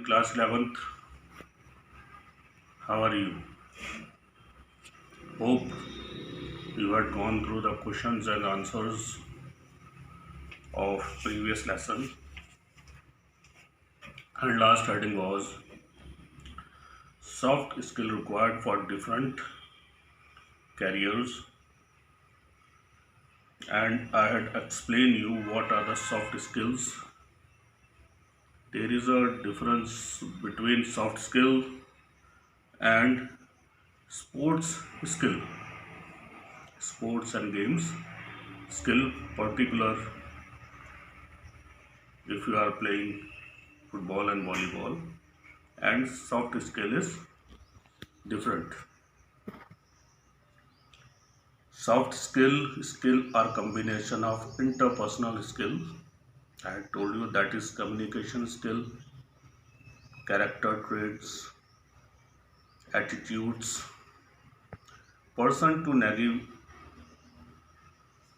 class 11th. How are you? Hope you had gone through the questions and answers of previous lesson. And last heading was soft skill required for different careers. And I had explained you what are the soft skills. There is a difference between soft skill and sports skill. Sports and games skill, particular if you are playing football and volleyball, and soft skill is different. Soft skill are combination of interpersonal skill. I had told you that is communication skill, character traits, attitudes, person to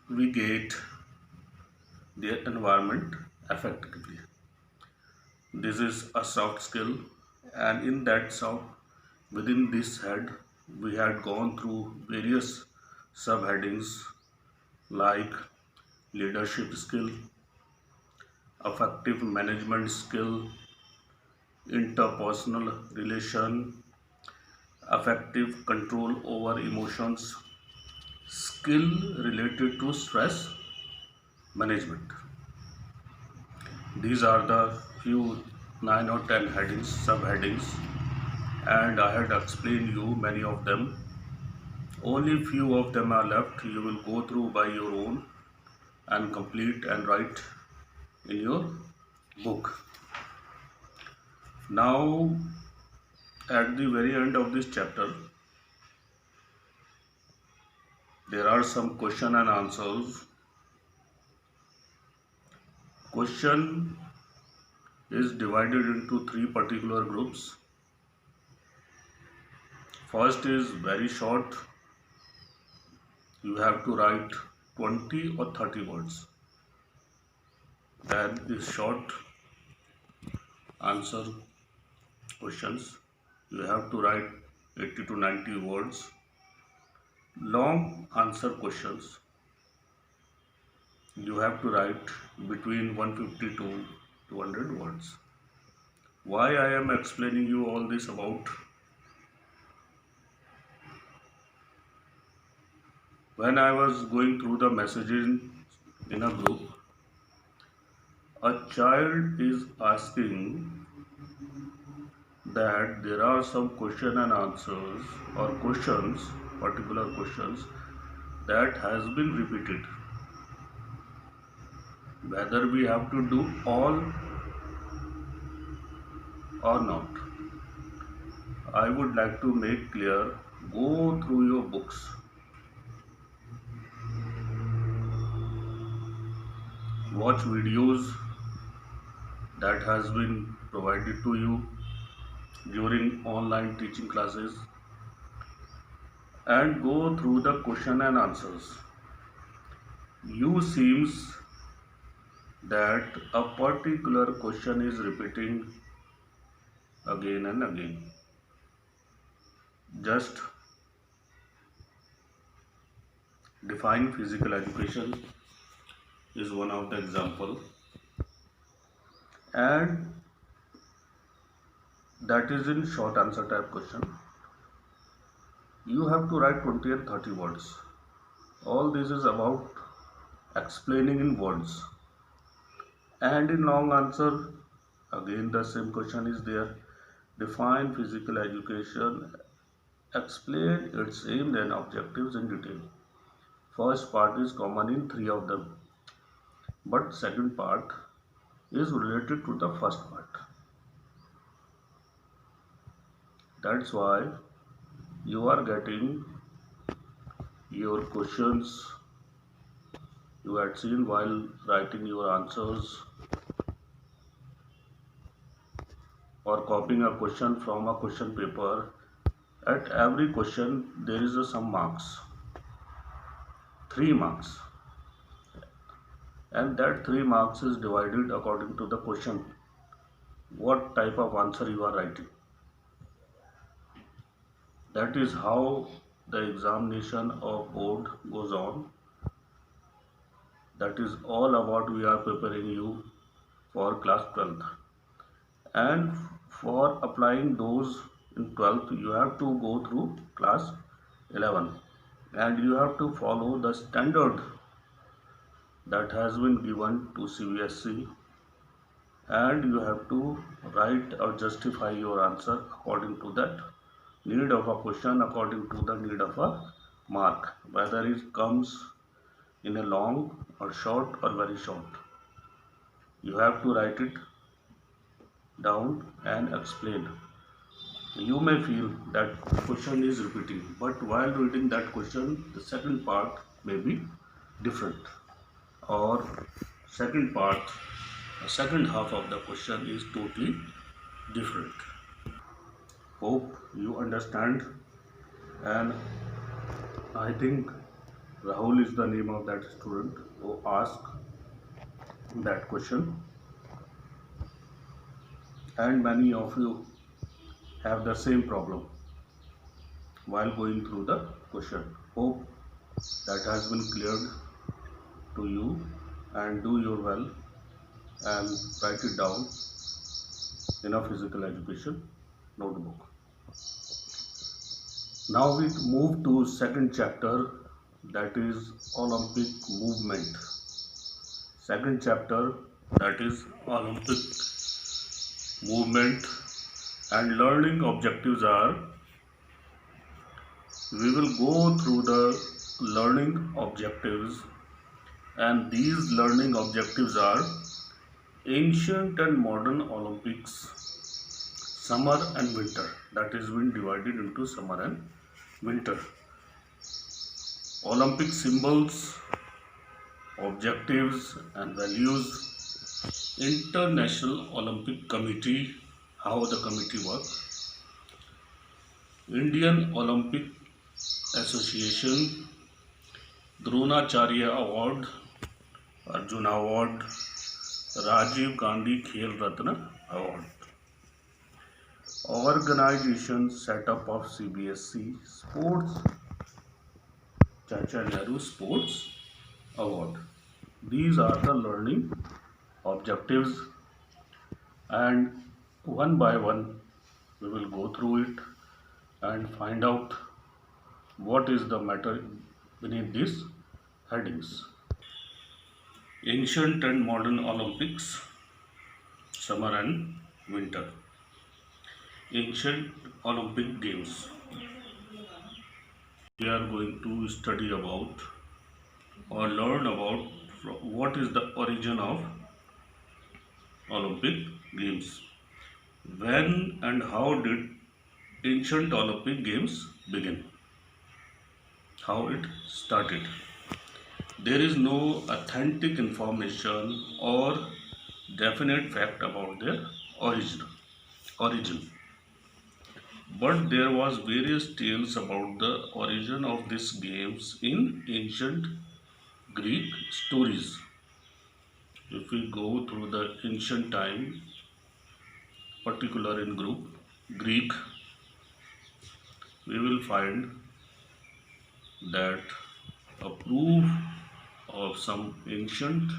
navigate their environment effectively. This is a soft skill, and in that soft within this head we had gone through various subheadings like leadership skill, effective management skill, interpersonal relation, effective control over emotions, skill related to stress management. These are the few 9 or 10 headings, subheadings, and I had explained you many of them. Only few of them are left. You will go through by your own and complete and write in your book. Now, at the very end of this chapter, there are some question and answers. Question is divided into three particular groups. First is very short. You have to write 20 or 30 words. Then is short answer questions. You have to write 80 to 90 words. Long answer questions. You have to write between 150 to 200 words. Why I am explaining you all this about? When I was going through the messaging in a group, a child is asking that there are some question and answers or questions, particular questions that has been repeated. Whether we have to do all or not, I would like to make clear. Go through your books. Watch videos that has been provided to you during online teaching classes and go through the question and answers. You seems that a particular question is repeating again and again. Just define physical education is one of the example, and that is in short answer type question. You have to write 20 and 30 words. All this is about explaining in words. And in long answer, again the same question is there. Define physical education, explain its aim and objectives in detail. First part is common in three of them, but second part is related to the first part. That's why you are getting your questions you had seen while writing your answers or copying a question from a question paper. At every question there is some marks, 3 marks, and that 3 marks is divided according to the question. what type of answer you are writing. That is how the examination of board goes on. That is all about we are preparing you for class 12th. And for applying those in 12th, you have to go through class 11 and you have to follow the standard that has been given to CBSE, and you have to write or justify your answer according to that need of a question, according to the need of a mark, whether it comes in a long or short or very short. You have to write it down and explain. You may feel that question is repeating, but while reading that question, the second part may be different, or second part, the second half of the question is totally different. Hope you understand, and I think Rahul is the name of that student who asked that question, and many of you have the same problem while going through the question. Hope that has been cleared to you, and do your well and write it down in a physical education notebook. Now we move to second chapter, that is Olympic movement. Second chapter, that is Olympic movement, and learning objectives are, we will go through the learning objectives, and these learning objectives are ancient and modern Olympics, summer and winter, that is been divided into summer and winter. Olympic symbols, objectives and values, International Olympic Committee, how the committee works, Indian Olympic Association, Dronacharya Award, Arjuna Award, Rajiv Gandhi Khel Ratna Award. Organization setup of CBSE Sports, Chacha Nehru Sports Award. These are the learning objectives, and one by one we will go through it and find out what is the matter beneath these headings. Ancient and modern Olympics, summer and winter. Ancient Olympic Games. We are going to study about or learn about what is the origin of Olympic Games. When and how did ancient Olympic Games begin? How it started? There is no authentic information or definite fact about their origin. But there was various tales about the origin of these games in ancient Greek stories. If we go through the ancient time, particular in group Greek, we will find that a proof of some ancient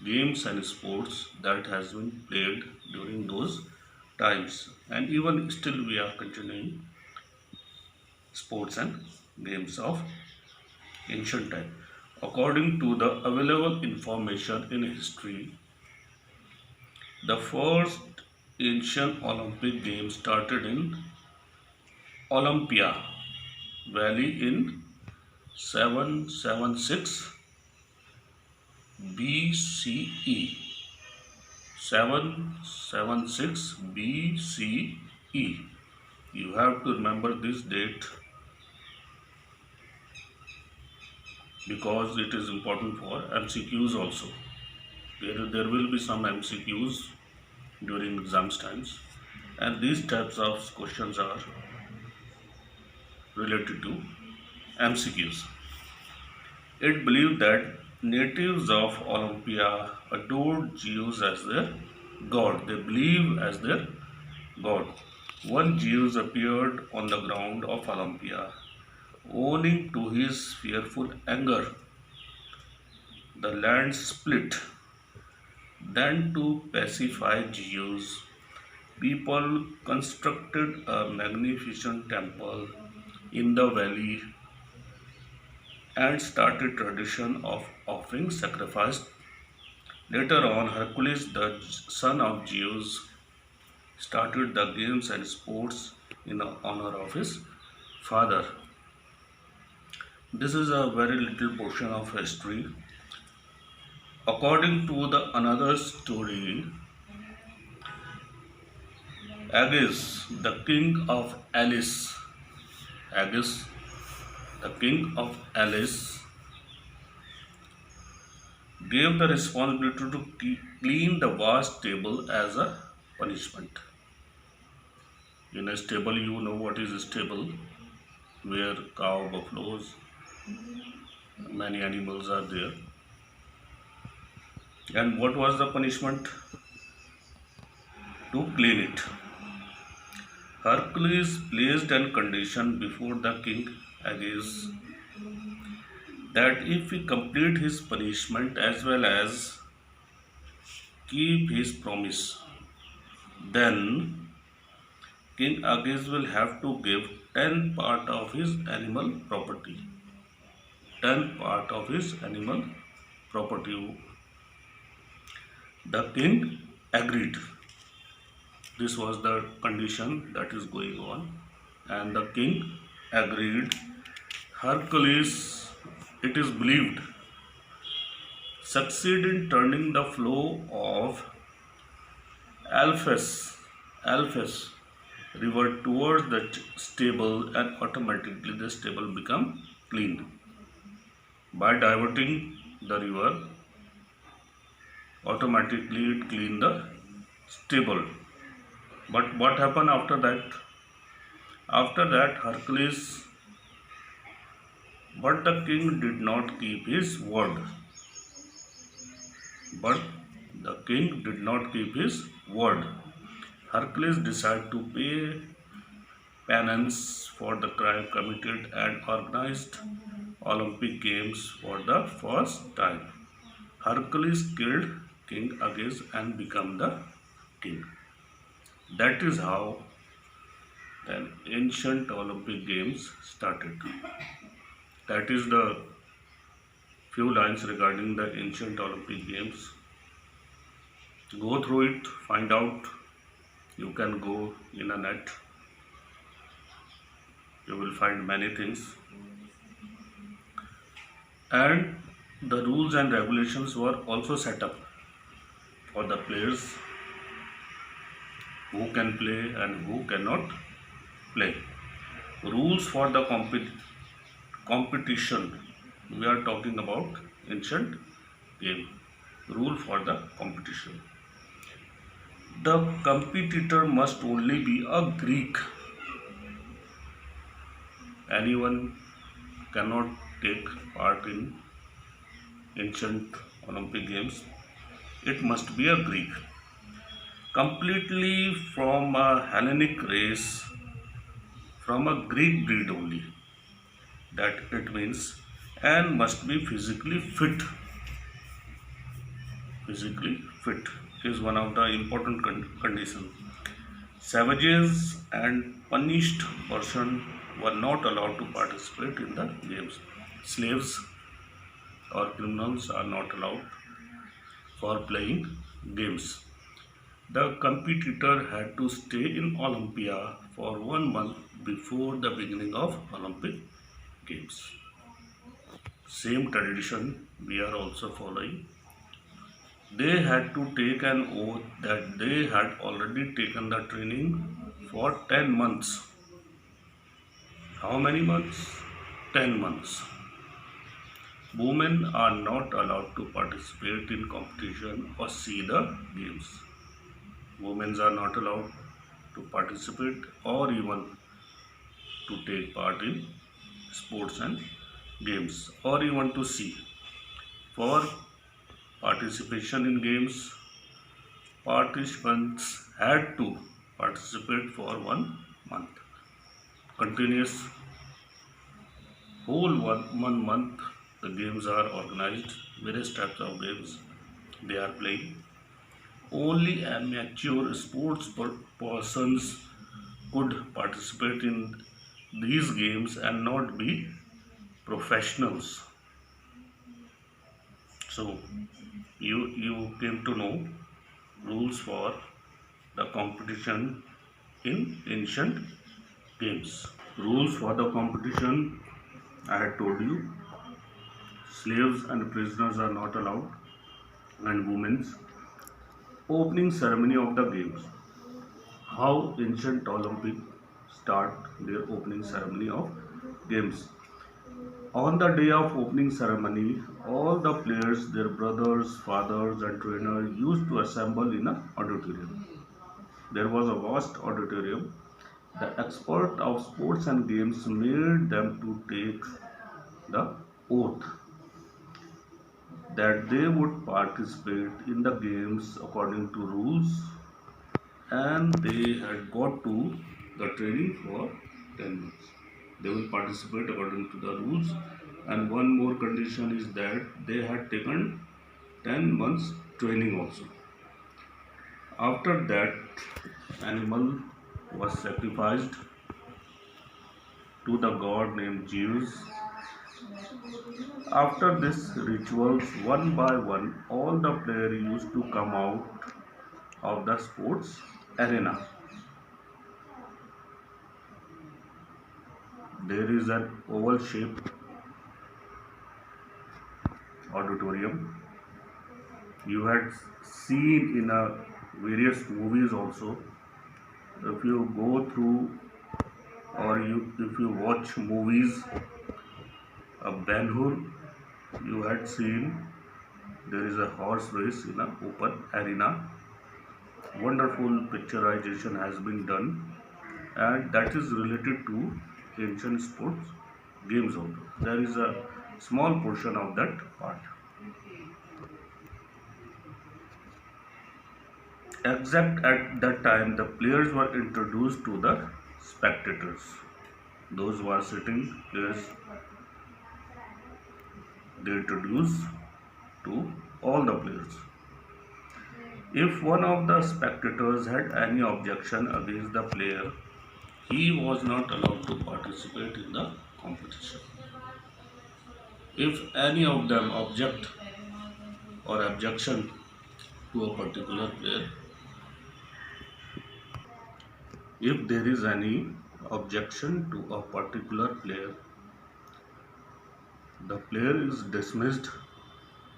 games and sports that has been played during those times, and even still we are continuing sports and games of ancient time. According to the available information in history, the first ancient Olympic Games started in Olympia Valley in 776 BCE. 776 BCE. You have to remember this date because it is important for MCQs also. There will be some MCQs during exams times, and these types of questions are related to MCQs. It believed that natives of Olympia adored Zeus as their god. They believe as their god. One Zeus appeared on the ground of Olympia. Owing to his fearful anger, the land split. Then, to pacify Zeus, people constructed a magnificent temple in the valley and started tradition of offering sacrifice. Later on, Hercules, the son of Zeus, started the games and sports in honor of his father. This is a very little portion of history. According to the another story, Agis, the king of Alice, Agis, the king of Alice, gave the responsibility to clean the vast stable as a punishment. In a stable, you know what is a stable, where cow, buffaloes, many animals are there. And what was the punishment? To clean it. Hercules placed a condition before the king Agis that if he complete his punishment as well as keep his promise, then King Agis will have to give 10 part of his animal property. 10 part of his animal property. The king agreed. This was the condition that is going on, and the king agreed. Hercules, it is believed, succeed in turning the flow of Alpheus river towards the stable, and automatically the stable become clean. By diverting the river, automatically it clean the stable. But what happened after that? After that, Hercules, but the king did not keep his word. But the king did not keep his word. Hercules decided to pay penance for the crime committed and organized Olympic Games for the first time. Hercules killed King Agis and became the king. That is how the ancient Olympic Games started. That is the few lines regarding the ancient Olympic Games. Go through it, find out. You can go in a net. You will find many things. And the rules and regulations were also set up for the players who can play and who cannot play. Rules for the competition. We are talking about ancient game. Rule for the competition. The competitor must only be a Greek. Anyone cannot take part in ancient Olympic Games. It must be a Greek. Completely from a Hellenic race, from a Greek breed only. That it means, and must be physically fit. Physically fit is one of the important conditions. Savages and punished person were not allowed to participate in the games. Slaves or criminals are not allowed for playing games. The competitor had to stay in Olympia for 1 month before the beginning of Olympic Games. Same tradition we are also following. They had to take an oath that they had already taken the training for 10 months. How many months? 10 months. Women are not allowed to participate in competition or see the games. Women are not allowed to participate or even to take part in sports and games or even to see. For participation in games, participants had to participate for 1 month. Continuous whole one month the games are organized, various types of games they are playing. Only amateur sports persons could participate in these games and not be professionals. So you came to know rules for the competition in ancient games. Rules for the competition, I had told you, slaves and prisoners are not allowed, and women's opening ceremony of the games. How ancient Olympic start their opening ceremony of games. On the day of opening ceremony, all the players, their brothers, fathers, and trainer used to assemble in an auditorium. There was a vast auditorium. The expert of sports and games made them to take the oath that they would participate in the games according to rules, and they had got to the training for 10 months. They will participate according to the rules, and one more condition is that they had taken 10 months training also. After that, animal was sacrificed to the god named Zeus. After this rituals, one by one, all the players used to come out of the sports arena. There is an oval shaped auditorium. You had seen in various movies also. If you go through or if you watch movies of Ben Hur, you had seen there is a horse race in an open arena. Wonderful picturization has been done, and that is related to ancient sports games also. There is a small portion of that part. Except at that time, the players were introduced to the spectators. Those who are sitting players, they introduced to all the players. If one of the spectators had any objection against the player, he was not allowed to participate in the competition. If any of them object or objection to a particular player, if there is any objection to a particular player, the player is dismissed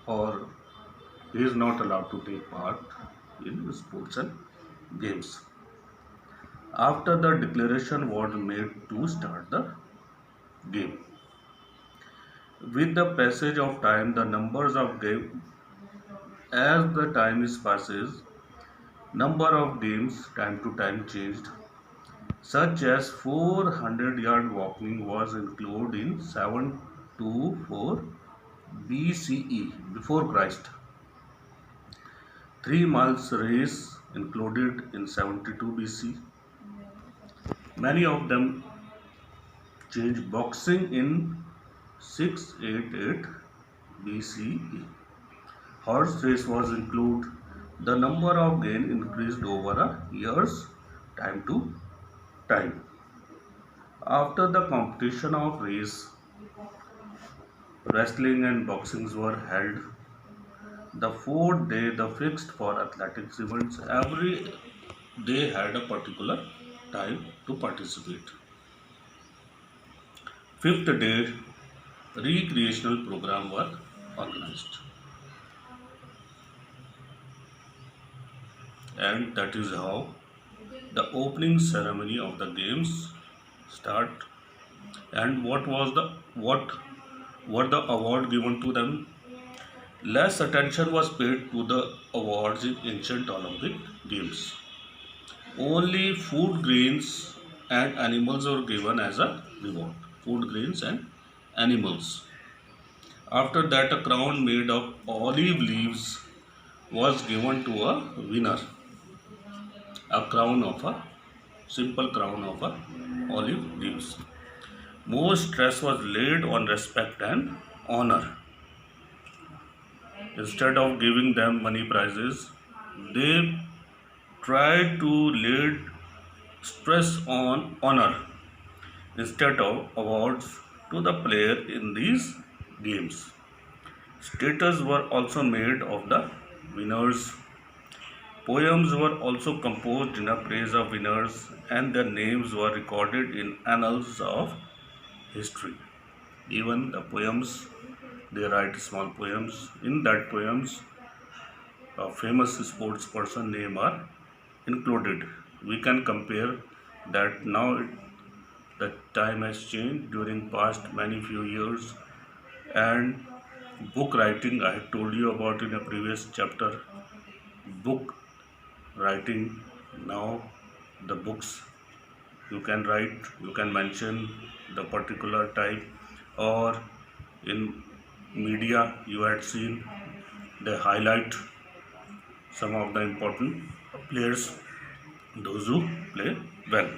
or he is not allowed to take part in sports and games. After the declaration was made to start the game. With the passage of time, the numbers of game, as the time is passes, number of games time to time changed, such as 400-yard walking was included in 724 BCE, before Christ. 3 miles race included in 72 BC. Many of them changed boxing in 688 BCE. Horse race was included. The number of games increased over a year's time to time. After the competition of race, wrestling and boxing were held. The fourth day, the fixed for athletics events, every day had a particular time to participate. Fifth day, recreational program were organized, and that is how the opening ceremony of the games start. And what were the award given to them? Less attention was paid to the awards in ancient Olympic games. Only food grains and animals were given as a reward. Food grains and animals. After that, a crown made of olive leaves was given to a winner. a crown of a simple crown of a olive leaves. More stress was laid on respect and honor. Instead of giving them money prizes, they tried to lay stress on honor instead of awards to the player in these games. Statues were also made of the winners. Poems were also composed in a praise of winners, and their names were recorded in annals of history. Even the poems, they write small poems. In that poems, a famous sports person name are included. We can compare that now the time has changed during past many few years, and book writing I had told you about in a previous chapter. Book writing now, the books you can write, you can mention the particular type, or in media you had seen they highlight some of the important players, those who play well.